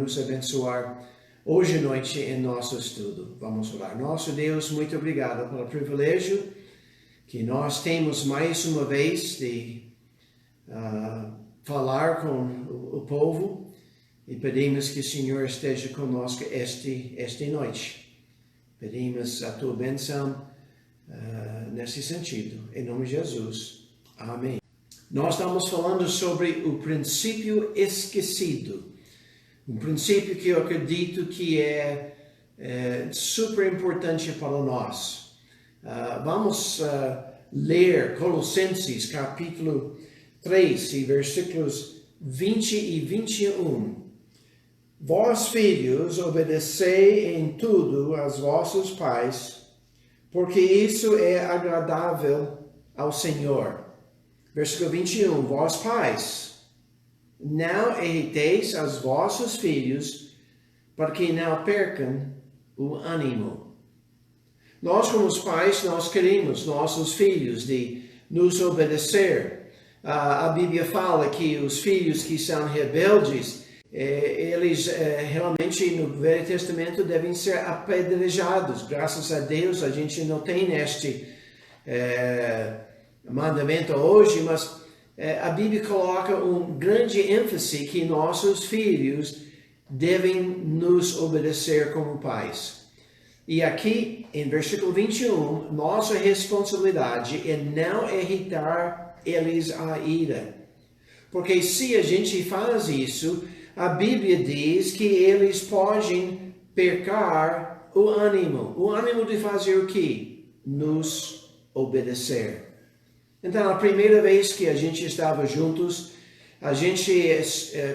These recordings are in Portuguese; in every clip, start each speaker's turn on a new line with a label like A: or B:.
A: nos abençoar hoje à noite em nosso estudo. Vamos orar. Nosso Deus, muito obrigado pelo privilégio que nós temos mais uma vez de falar com o povo e pedimos que o Senhor esteja conosco esta noite. Pedimos a tua bênção nesse sentido. Em nome de Jesus. Amém. Nós estamos falando sobre o princípio esquecido. Um princípio que eu acredito que é super importante para nós. Vamos ler Colossenses capítulo 3, versículos 20 e 21. Vós, filhos, obedecei em tudo aos vossos pais, porque isso é agradável ao Senhor. Versículo 21. Vós, pais, não irriteis aos vossos filhos, para que não percam o ânimo. Nós, como os pais, nós queremos nossos filhos de nos obedecer. A Bíblia fala que os filhos que são rebeldes, eles realmente no Velho Testamento devem ser apedrejados. Graças a Deus a gente não tem este mandamento hoje, mas a Bíblia coloca um grande ênfase que nossos filhos devem nos obedecer como pais. E aqui, em versículo 21, nossa responsabilidade é não irritar eles à ira. Porque se a gente faz isso, a Bíblia diz que eles podem percar o ânimo. O ânimo de fazer o quê? Nos obedecer. Então, a primeira vez que a gente estava juntos, a gente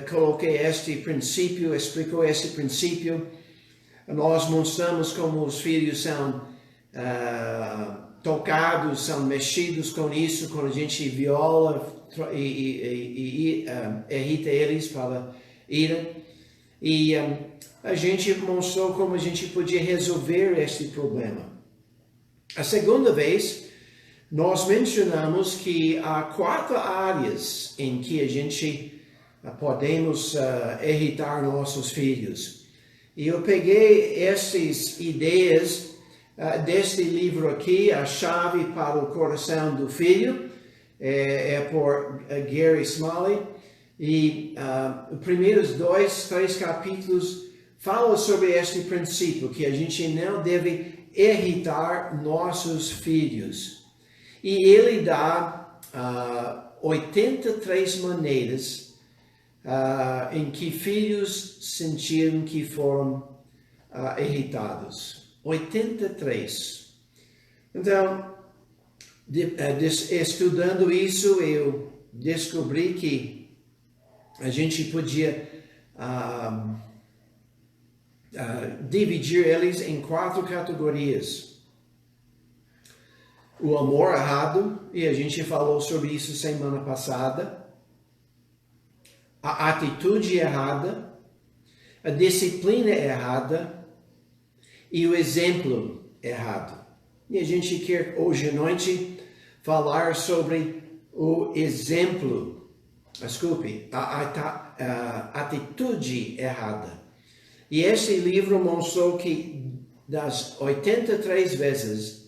A: colocou este princípio, explicou este princípio. Nós mostramos como os filhos são tocados, são mexidos com isso, quando a gente viola e irrita eles para ira. E a gente mostrou como a gente podia resolver este problema. A segunda vez, nós mencionamos que há 4 áreas em que a gente podemos irritar nossos filhos. E eu peguei essas ideias deste livro aqui, A Chave para o Coração do Filho, por Gary Smalley. E os primeiros 2, 3 capítulos falam sobre este princípio, que a gente não deve irritar nossos filhos. E ele dá 83 maneiras em que filhos sentiram que foram irritados. 83. Então, estudando isso, eu descobri que a gente podia dividir eles em 4 categorias. O amor errado, e a gente falou sobre isso semana passada. A atitude errada, a disciplina errada e o exemplo errado. E a gente quer hoje à noite falar sobre o exemplo, a atitude errada. E esse livro mostrou que das 83 vezes,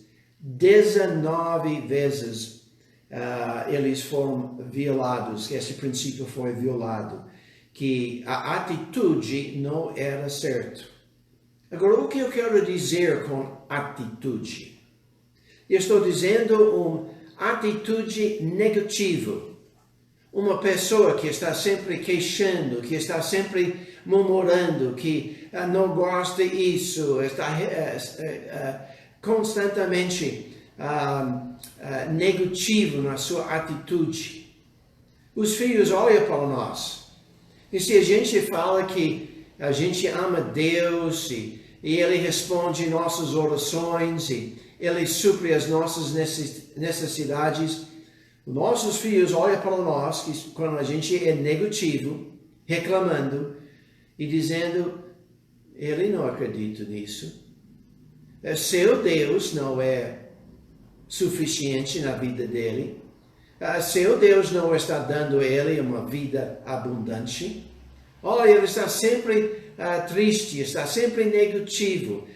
A: 19 vezes eles foram violados, que esse princípio foi violado, que a atitude não era certa. Agora, o que eu quero dizer com atitude? Eu estou dizendo uma atitude negativa. Uma pessoa que está sempre queixando, que está sempre murmurando, que não gosta disso, está constantemente negativo na sua atitude. Os filhos olham para nós. E se a gente fala que a gente ama Deus e Ele responde nossas orações e Ele supre as nossas necessidades, nossos filhos olham para nós que quando a gente é negativo, reclamando e dizendo, Ele não acredita nisso. Seu Deus não é suficiente na vida dele. Seu Deus não está dando a ele uma vida abundante. Olha, ele está sempre triste, está sempre negativo.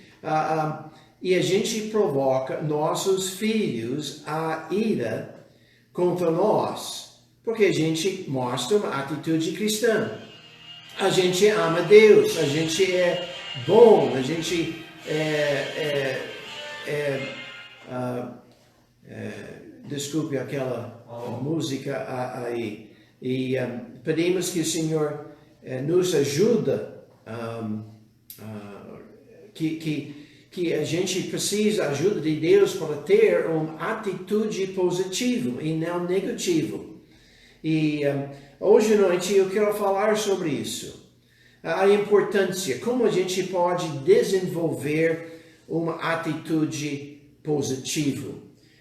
A: E a gente provoca nossos filhos a ira contra nós, porque a gente mostra uma atitude cristã. A gente ama Deus, a gente é bom, a gente desculpe aquela música aí. E pedimos que o Senhor nos ajuda, que a gente precisa da ajuda de Deus para ter uma atitude positiva e não negativa. E hoje à noite eu quero falar sobre isso. A importância, como a gente pode desenvolver uma atitude positiva.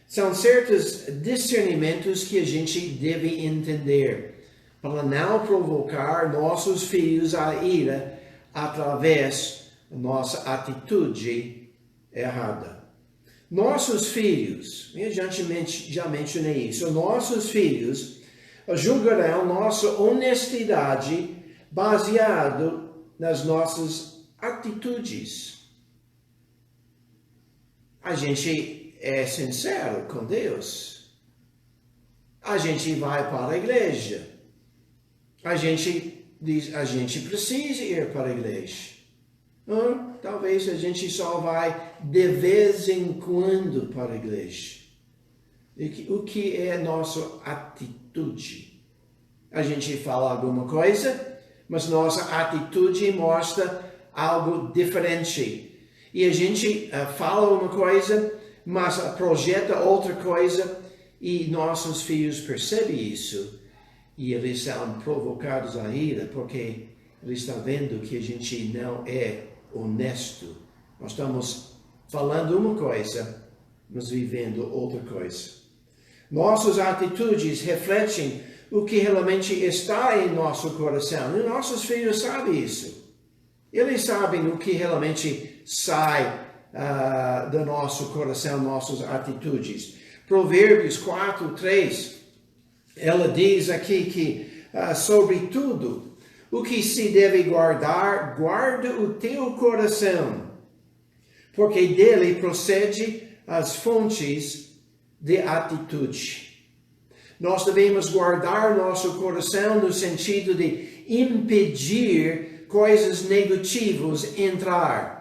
A: São certos discernimentos que a gente deve entender para não provocar nossos filhos a ira através da nossa atitude errada. Nossos filhos, eu já mencionei isso, nossos filhos julgarão nossa honestidade baseado nas nossas atitudes. A gente é sincero com Deus. A gente vai para a igreja. A gente diz, a gente precisa ir para a igreja. Talvez a gente só vai de vez em quando para a igreja. O que é nossa atitude? A gente fala alguma coisa, mas nossa atitude mostra algo diferente. E a gente fala uma coisa, mas projeta outra coisa, e nossos filhos percebem isso. E eles são provocados a ira, porque eles estão vendo que a gente não é honesto. Nós estamos falando uma coisa, mas vivendo outra coisa. Nossas atitudes refletem o que realmente está em nosso coração. E nossos filhos sabem isso. Eles sabem o que realmente sai do nosso coração, nossas atitudes. Provérbios 4:3, ela diz aqui que, sobretudo, o que se deve guardar, guarda o teu coração, porque dele procede as fontes de atitude. Nós devemos guardar nosso coração no sentido de impedir coisas negativas entrar.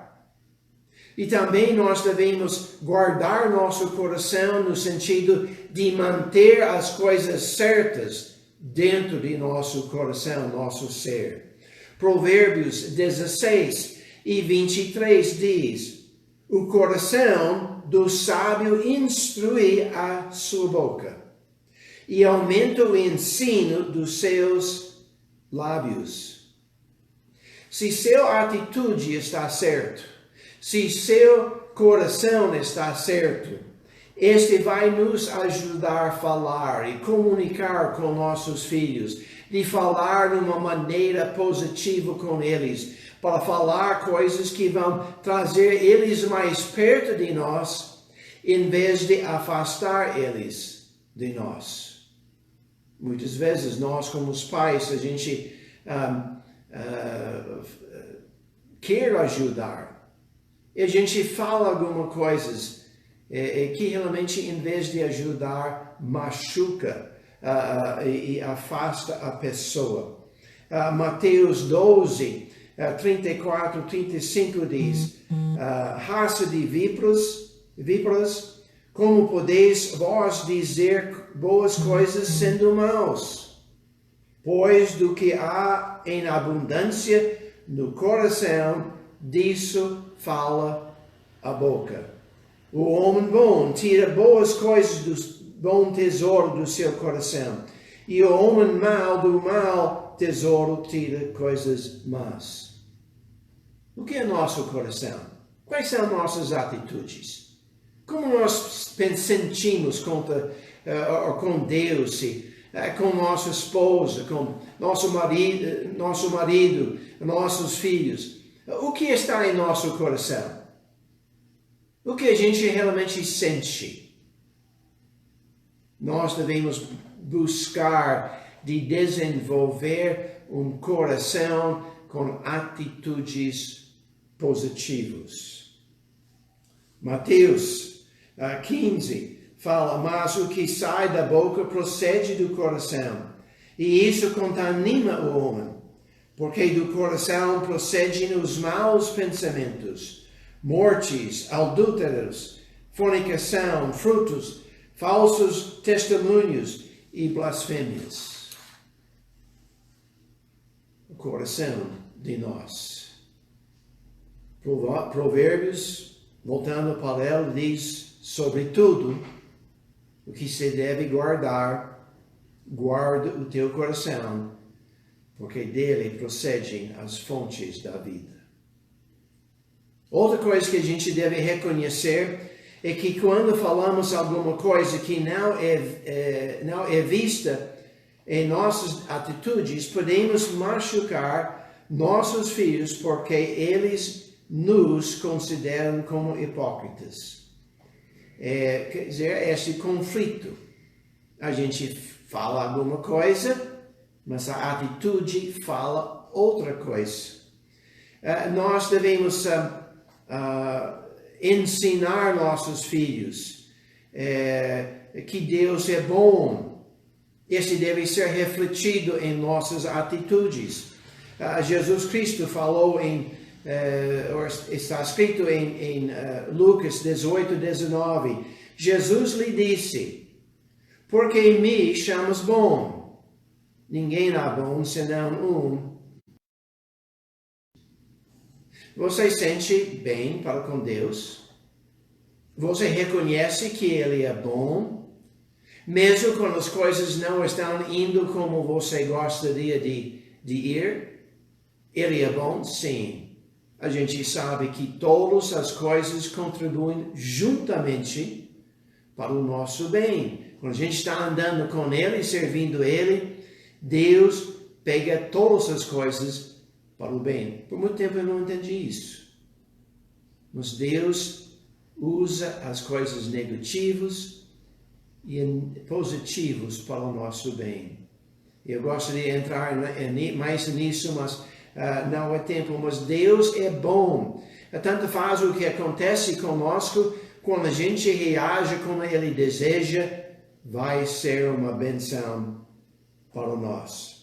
A: E também nós devemos guardar nosso coração no sentido de manter as coisas certas dentro de nosso coração, nosso ser. Provérbios 16:23 diz: o coração do sábio instrui a sua boca, e aumenta o ensino dos seus lábios. Se sua atitude está certa, se seu coração está certo, este vai nos ajudar a falar e comunicar com nossos filhos, de falar de uma maneira positiva com eles, para falar coisas que vão trazer eles mais perto de nós, em vez de afastar eles de nós. Muitas vezes nós, como os pais, a gente quer ajudar. E a gente fala algumas coisas que realmente, em vez de ajudar, machuca e afasta a pessoa. Mateus 12:34-35 diz: raça de víboras, como podeis vós dizer boas coisas sendo maus? Pois do que há em abundância no coração, disso fala a boca. O homem bom tira boas coisas do bom tesouro do seu coração, e o homem mau do mau tesouro tira coisas más. O que é nosso coração? Quais são nossas atitudes? Como nós sentimos com Deus, com nossa esposa, com nosso marido, nossos filhos? O que está em nosso coração? O que a gente realmente sente? Nós devemos buscar de desenvolver um coração com atitudes positivas. Mateus 15 fala, mas o que sai da boca procede do coração, e isso contamina o homem, porque do coração procedem os maus pensamentos, mortes, adúlteros, fornicação, frutos, falsos testemunhos e blasfêmias. O coração de nós. Provérbios, voltando para ele, diz, sobretudo, o que se deve guardar, guarda o teu coração, porque dele procedem as fontes da vida. Outra coisa que a gente deve reconhecer é que quando falamos alguma coisa que não é vista em nossas atitudes, podemos machucar nossos filhos porque eles nos consideram como hipócritas. Quer dizer, esse conflito. A gente fala alguma coisa, mas a atitude fala outra coisa. Nós devemos ensinar nossos filhos que Deus é bom. Esse deve ser refletido em nossas atitudes. Jesus Cristo falou está escrito em Lucas 18:19. Jesus lhe disse, porque me chamas bom? Ninguém há bom senão um. Você sente bem para com Deus? Você reconhece que Ele é bom? Mesmo quando as coisas não estão indo como você gostaria de ir? Ele é bom? Sim. A gente sabe que todas as coisas contribuem juntamente para o nosso bem. Quando a gente está andando com Ele, servindo Ele, Deus pega todas as coisas para o bem. Por muito tempo eu não entendi isso. Mas Deus usa as coisas negativas e positivas para o nosso bem. Eu gosto de entrar mais nisso, mas não é tempo. Mas Deus é bom. Tanto faz o que acontece conosco, quando a gente reage como Ele deseja, vai ser uma benção para nós.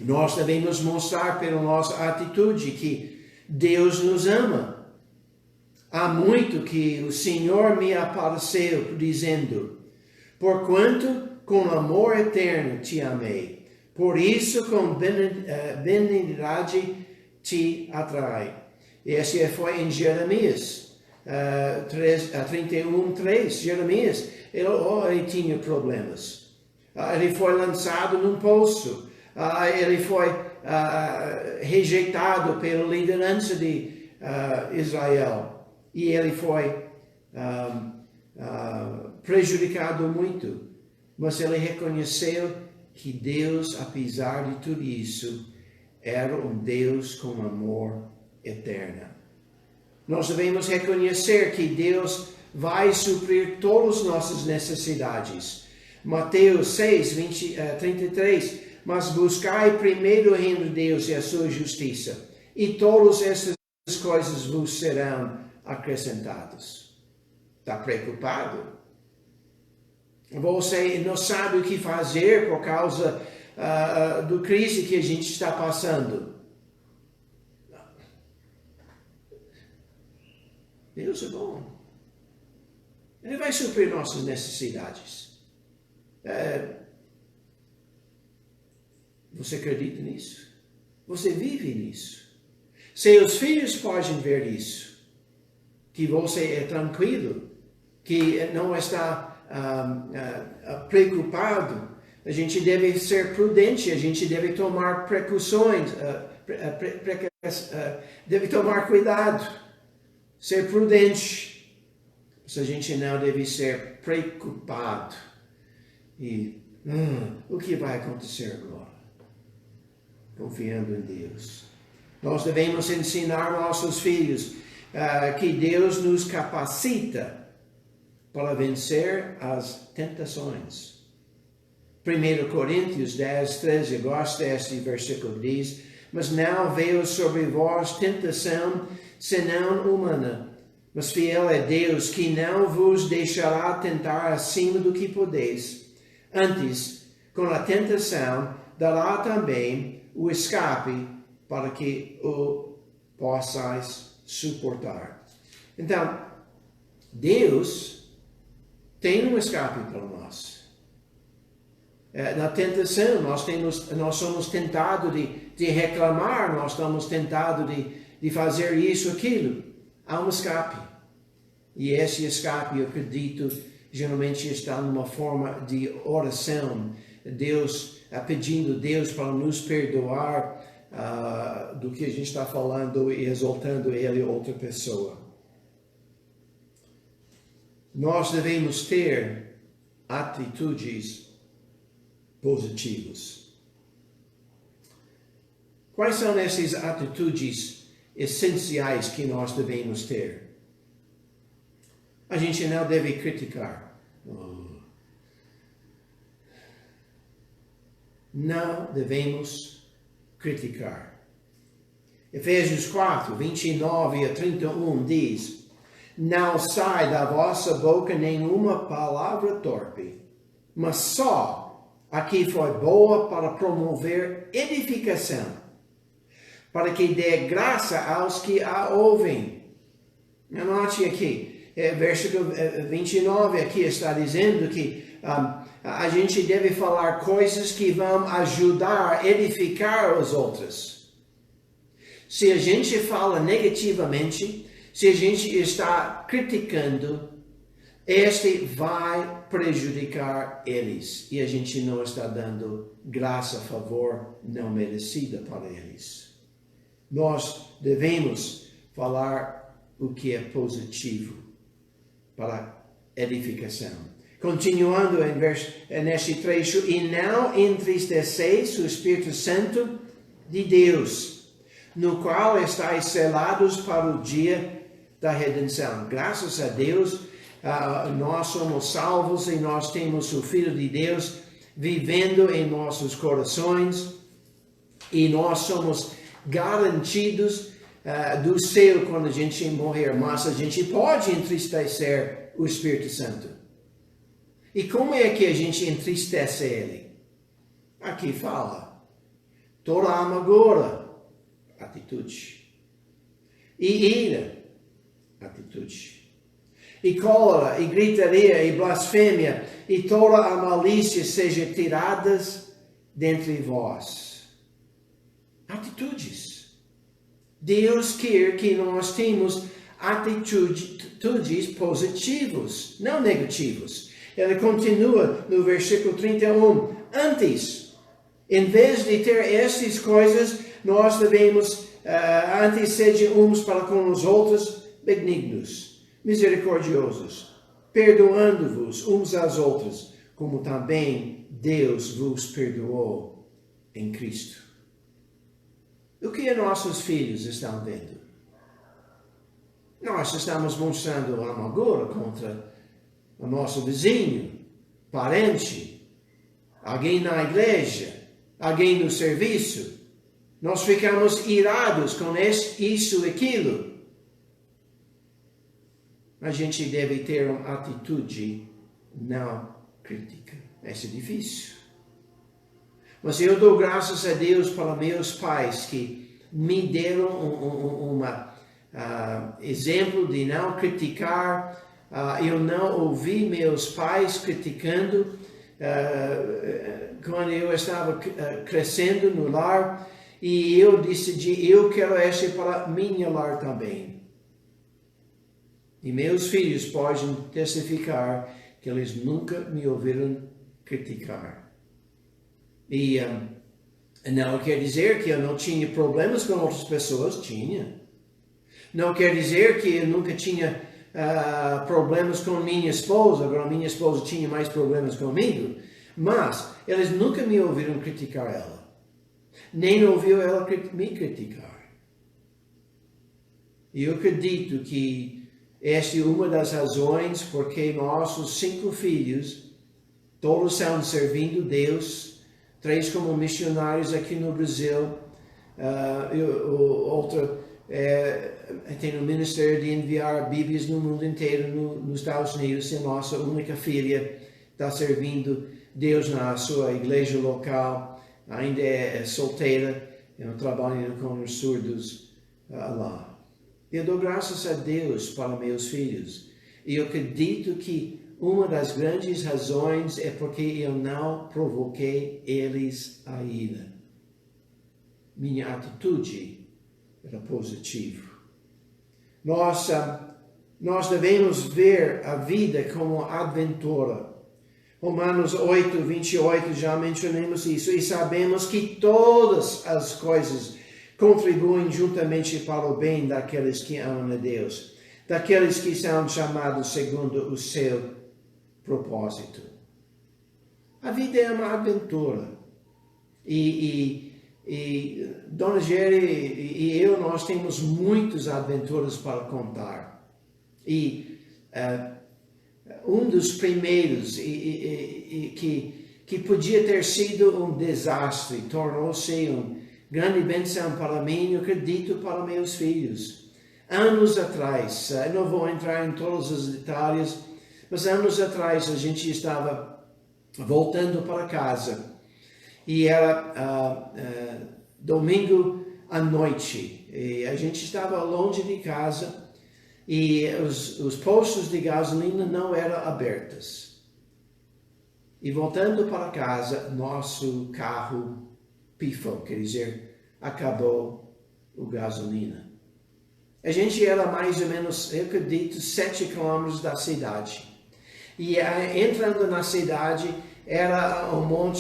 A: Nós devemos mostrar pela nossa atitude que Deus nos ama. Há muito que o Senhor me apareceu dizendo, porquanto com amor eterno te amei, por isso com benignidade te atrai. Esse foi em Jeremias 31:3. Jeremias, ele tinha problemas. Ele foi lançado num poço. Ele foi rejeitado pela liderança de Israel. E ele foi prejudicado muito. Mas ele reconheceu que Deus, apesar de tudo isso, era um Deus com amor eterno. Nós devemos reconhecer que Deus vai suprir todas as nossas necessidades. Mateus 6:33. Mas buscai primeiro o reino de Deus e a sua justiça, e todas essas coisas vos serão acrescentadas. Está preocupado? Você não sabe o que fazer por causa do crise que a gente está passando. Deus é bom. Ele vai suprir nossas necessidades. Você acredita nisso? Você vive nisso? Seus filhos podem ver isso. Que você é tranquilo. Que não está preocupado. A gente deve ser prudente. A gente deve tomar precauções. Deve tomar cuidado. Ser prudente. Mas a gente não deve ser preocupado. E o que vai acontecer agora? Confiando em Deus. Nós devemos ensinar nossos filhos que Deus nos capacita para vencer as tentações. 1 Coríntios 10:13, eu gosto desse versículo, diz, mas não veio sobre vós tentação senão humana. Mas fiel é Deus, que não vos deixará tentar acima do que podeis. Antes, com a tentação, dará também o escape para que o possais suportar. Então, Deus tem um escape para nós. Na tentação, nós somos tentados de reclamar, nós estamos tentados de fazer isso, aquilo. Há um escape. E esse escape, eu acredito, geralmente está numa forma de oração. Deus, pedindo Deus para nos perdoar do que a gente está falando e exaltando Ele ou outra pessoa. Nós devemos ter atitudes positivas. Quais são essas atitudes essenciais que nós devemos ter? A gente não deve criticar. Não devemos criticar. Efésios 4, 29 a 31 diz: não sai da vossa boca nenhuma palavra torpe, mas só a que foi boa para promover edificação, para que dê graça aos que a ouvem. Anote aqui, versículo 29 aqui está dizendo que a gente deve falar coisas que vão ajudar a edificar os outros. Se a gente fala negativamente, se a gente está criticando, este vai prejudicar eles. E a gente não está dando graça, favor não merecida para eles. Nós devemos falar o que é positivo para edificação. Continuando neste trecho, e não entristeceis o Espírito Santo de Deus, no qual estáis selados para o dia da redenção. Graças a Deus, nós somos salvos e nós temos o Filho de Deus vivendo em nossos corações e nós somos garantidos do céu quando a gente morrer, mas a gente pode entristecer o Espírito Santo. E como é que a gente entristece ele? Aqui fala: toda amargura, atitude, e ira, atitude, e cólera, e gritaria, e blasfêmia, e toda a malícia seja tiradas dentre vós. Atitudes. Deus quer que nós tenhamos atitudes positivas, não negativas. Ele continua no versículo 31. Antes, em vez de ter essas coisas, nós devemos, antes sejam uns para com os outros benignos, misericordiosos, perdoando-vos uns aos outros, como também Deus vos perdoou em Cristo. O que nossos filhos estão vendo? Nós estamos mostrando amargura contra o nosso vizinho, parente, alguém na igreja, alguém no serviço. Nós ficamos irados com isso e aquilo. A gente deve ter uma atitude não crítica. Isso é difícil. Mas eu dou graças a Deus para meus pais que me deram um exemplo de não criticar. Eu não ouvi meus pais criticando quando eu estava crescendo no lar, e eu decidi, eu quero isso para minha lar também. E meus filhos podem testificar que eles nunca me ouviram criticar. E não quer dizer que eu não tinha problemas com outras pessoas, tinha. Não quer dizer que eu nunca tinha problemas com minha esposa, agora minha esposa tinha mais problemas comigo, mas eles nunca me ouviram criticar ela, nem ouviu ela me criticar. E eu acredito que esta é uma das razões porque nossos 5 filhos, todos estão servindo Deus, 3 como missionários aqui no Brasil, Outro tem o ministério de enviar Bíblias no mundo inteiro, nos Estados Unidos. E nossa única filha está servindo Deus na sua igreja local, ainda é solteira, trabalhando com os surdos lá. Eu dou graças a Deus para meus filhos. E eu acredito que uma das grandes razões é porque eu não provoquei eles a ira. Minha atitude era positiva. Nós devemos ver a vida como aventura. Romanos 8, 28, já mencionamos isso. E sabemos que todas as coisas contribuem juntamente para o bem daqueles que amam a Deus, daqueles que são chamados segundo o seu propósito. A vida é uma aventura. E Dona Jerry e eu, nós temos muitas aventuras para contar. E um dos primeiros que podia ter sido um desastre, tornou-se uma grande bênção para mim, eu acredito, para meus filhos. Anos atrás, eu não vou entrar em todos os detalhes, mas anos atrás a gente estava voltando para casa e era domingo à noite e a gente estava longe de casa e os postos de gasolina não eram abertos. E voltando para casa, nosso carro pifou, quer dizer, acabou a gasolina. A gente era mais ou menos, eu acredito, 7 quilômetros da cidade. E entrando na cidade, era uma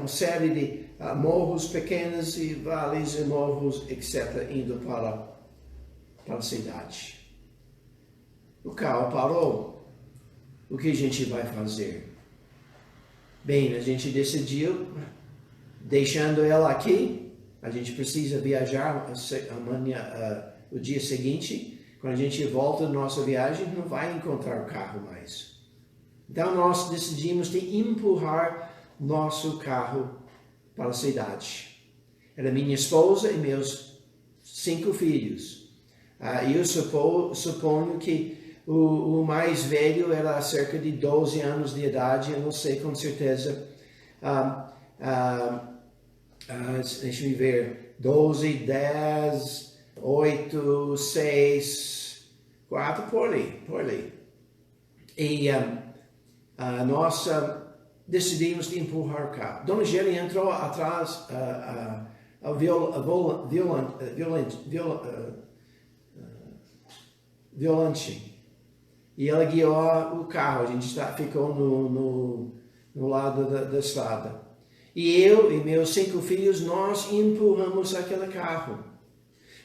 A: série de morros pequenos e vales e morros, etc., indo para a cidade. O carro parou. O que a gente vai fazer? Bem, a gente decidiu, deixando ela aqui, a gente precisa viajar amanhã, o dia seguinte. Quando a gente volta da nossa viagem, não vai encontrar o carro mais. Então nós decidimos de empurrar nosso carro para a cidade. Era minha esposa e meus 5 filhos. Eu suponho que o mais velho era cerca de 12 anos de idade, eu não sei com certeza. Deixa eu ver, 12, 10, 8, 6, 4, por ali. E nós decidimos de empurrar o carro. Dona Jerry entrou atrás violante. E ela guiou o carro. A gente ficou no lado da estrada. E eu e meus 5 filhos, nós empurramos aquele carro.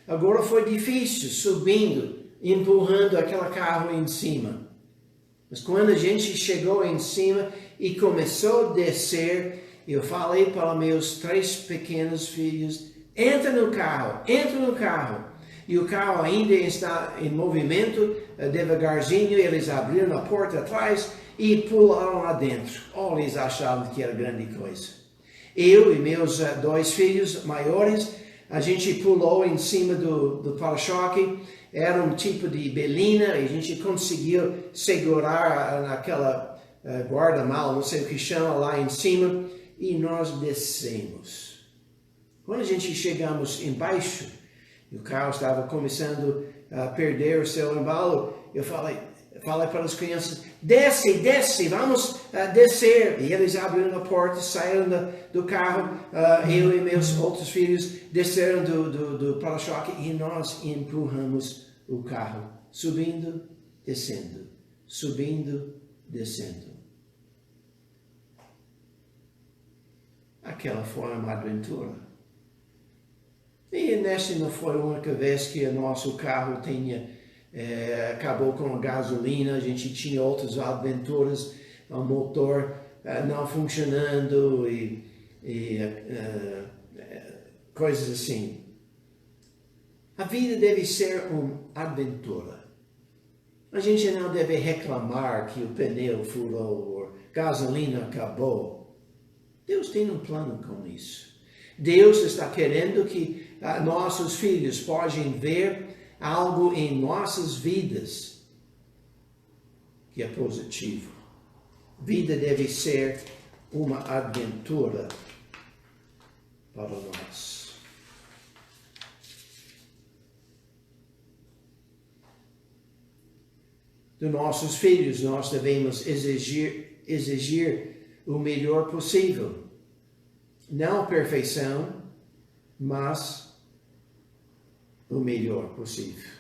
A: Agora foi difícil subindo, empurrando aquele carro em cima. Mas quando a gente chegou em cima e começou a descer, eu falei para meus 3 pequenos filhos, entra no carro. E o carro ainda está em movimento, devagarzinho, eles abriram a porta atrás e pularam lá dentro. Eles achavam que era grande coisa. Eu e meus 2 filhos maiores, a gente pulou em cima do para-choque. Era um tipo de belina, e a gente conseguiu segurar naquela guarda-mal, não sei o que chama, lá em cima, e nós descemos. Quando a gente chegamos embaixo, e o carro estava começando a perder o seu embalo, eu falei para as crianças, desce, vamos descer. E eles abriram a porta, saíram do carro, eu e meus outros filhos desceram do para-choque e nós empurramos o carro, subindo, descendo. Aquela foi uma aventura. E nessa não foi a única vez que o nosso carro acabou com a gasolina. A gente tinha outras aventuras, o motor não funcionando e coisas assim. A vida deve ser uma aventura. A gente não deve reclamar que o pneu furou ou gasolina acabou. Deus tem um plano com isso. Deus está querendo que nossos filhos podem ver algo em nossas vidas que é positivo. Vida deve ser uma aventura para nós. Dos nossos filhos, nós devemos exigir o melhor possível. Não perfeição, mas o melhor possível.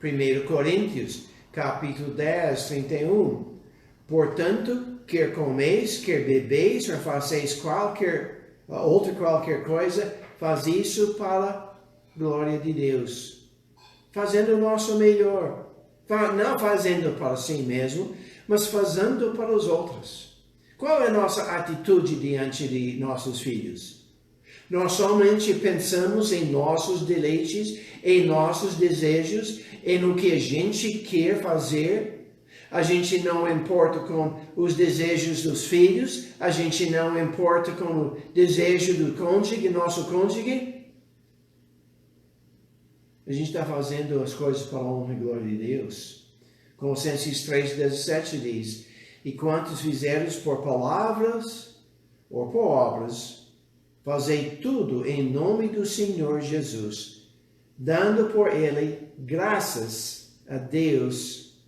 A: 1 Coríntios, capítulo 10, 31. Portanto, quer comeis, quer bebeis, ou faceis qualquer coisa, faz isso para a glória de Deus. Fazendo o nosso melhor. Não fazendo para si mesmo, mas fazendo para os outros. Qual é a nossa atitude diante de nossos filhos? Nós somente pensamos em nossos deleites, em nossos desejos, em o que a gente quer fazer. A gente não importa com os desejos dos filhos, a gente não importa com o desejo do cônjuge, nosso cônjuge. A gente está fazendo as coisas para a honra e glória de Deus. Colossenses 3,17 diz: e quantos fizeres por palavras ou por obras, fazei tudo em nome do Senhor Jesus, dando por ele graças a Deus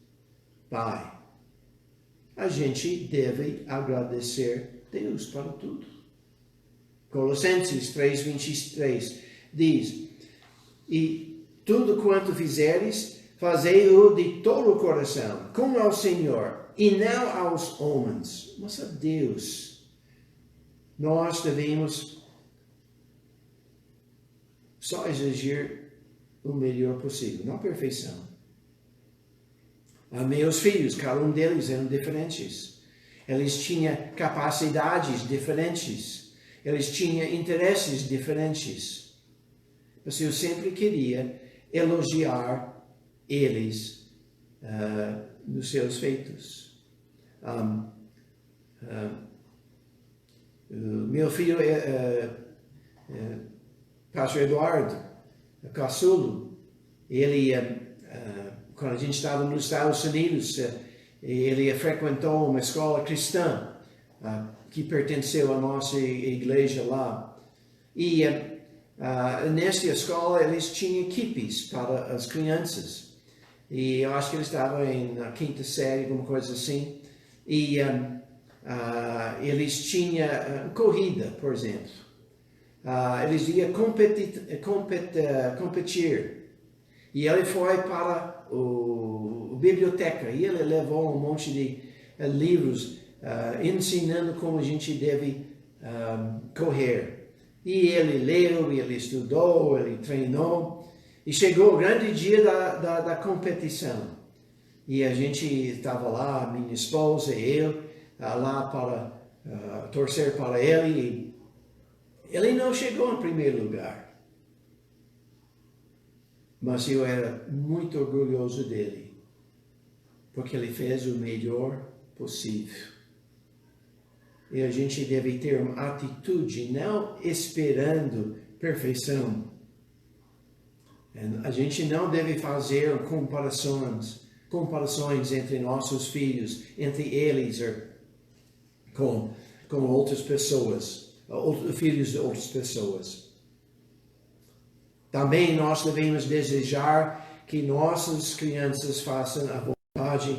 A: Pai. A gente deve agradecer Deus para tudo. Colossenses 3,23 diz: e tudo quanto fizeres, fazei-o de todo o coração, como ao Senhor, e não aos homens, mas a Deus. Nós devemos só exigir o melhor possível, não perfeição. Meus filhos, cada um deles eram diferentes. Eles tinham capacidades diferentes. Eles tinham interesses diferentes. Mas eu sempre queria elogiar eles nos seus feitos. Meu filho, Pastor Eduardo Caçulo, ele, quando a gente estava nos Estados Unidos, ele frequentou uma escola cristã que pertenceu à nossa igreja lá. E nessa escola eles tinham equipes para as crianças. E eu acho que eles estavam na quinta série, alguma coisa assim. E eles tinham corrida, por exemplo. Eles iam competir. E ele foi para a biblioteca e ele levou um monte de livros ensinando como a gente deve correr. E ele leu, ele estudou, ele treinou. E chegou o grande dia da competição. E a gente estava lá, minha esposa e eu, lá para torcer para ele. Ele não chegou em primeiro lugar. Mas eu era muito orgulhoso dele. Porque ele fez o melhor possível. E a gente deve ter uma atitude não esperando perfeição. A gente não deve fazer comparações entre nossos filhos, entre eles com outras pessoas, filhos de outras pessoas. Também nós devemos desejar que nossas crianças façam a vontade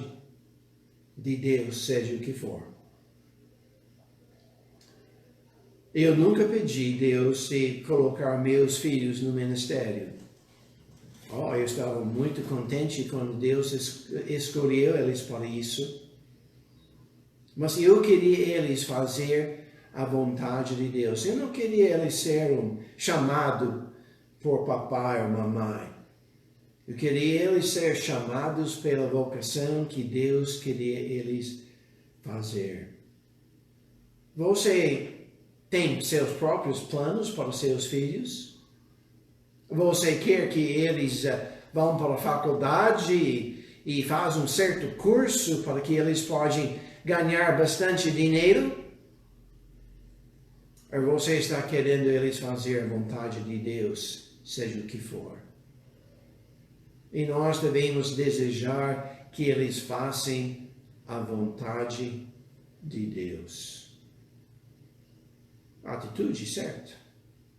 A: de Deus, seja o que for. Eu nunca pedi a Deus de colocar meus filhos no ministério. Eu estava muito contente quando Deus escolheu eles para isso. Mas eu queria eles fazer a vontade de Deus. Eu não queria eles serem chamados por papai ou mamãe. Eu queria eles ser chamados pela vocação que Deus queria eles fazer. Você tem seus próprios planos para seus filhos? Você quer que eles vão para a faculdade e façam um certo curso para que eles possam ganhar bastante dinheiro? Ou você está querendo eles fazer a vontade de Deus, seja o que for. E nós devemos desejar que eles façam a vontade de Deus. Atitude certa,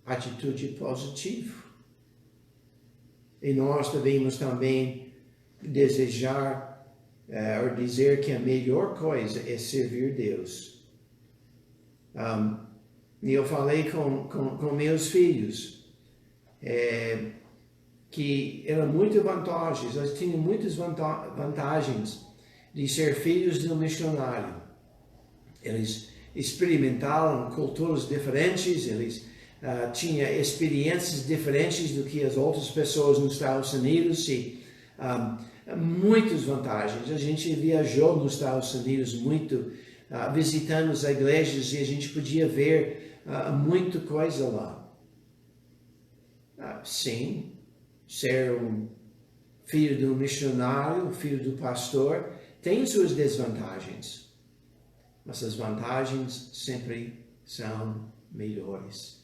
A: atitude positiva. E nós devemos também desejar ou dizer que a melhor coisa é servir Deus. E eu falei com meus filhos que eram muitas vantagens, eles tinham muitas vantagens de ser filhos de um missionário. Eles experimentaram culturas diferentes, eles tinham experiências diferentes do que as outras pessoas nos Estados Unidos e muitas vantagens. A gente viajou nos Estados Unidos muito, visitando as igrejas, e a gente podia ver muita coisa lá. Sim, ser um filho de um missionário, filho do pastor, tem suas desvantagens, mas as vantagens sempre são melhores.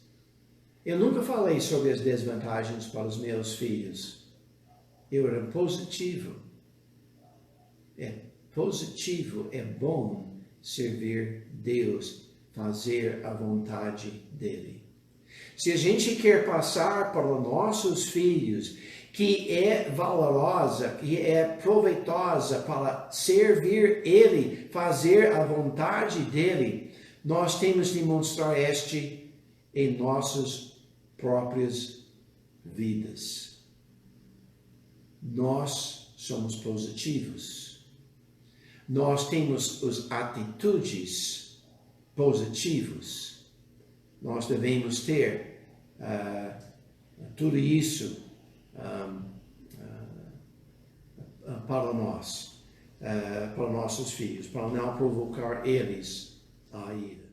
A: Eu nunca falei sobre as desvantagens para os meus filhos. Eu era positivo. Positivo, é bom servir Deus, fazer a vontade dele. Se a gente quer passar para os nossos filhos que é valorosa, que é proveitosa para servir Ele, fazer a vontade dele, nós temos de mostrar em nossas próprias vidas. Nós somos positivos. Nós temos as atitudes positivas. Nós devemos ter tudo isso para nós, para nossos filhos, para não provocar eles a ira.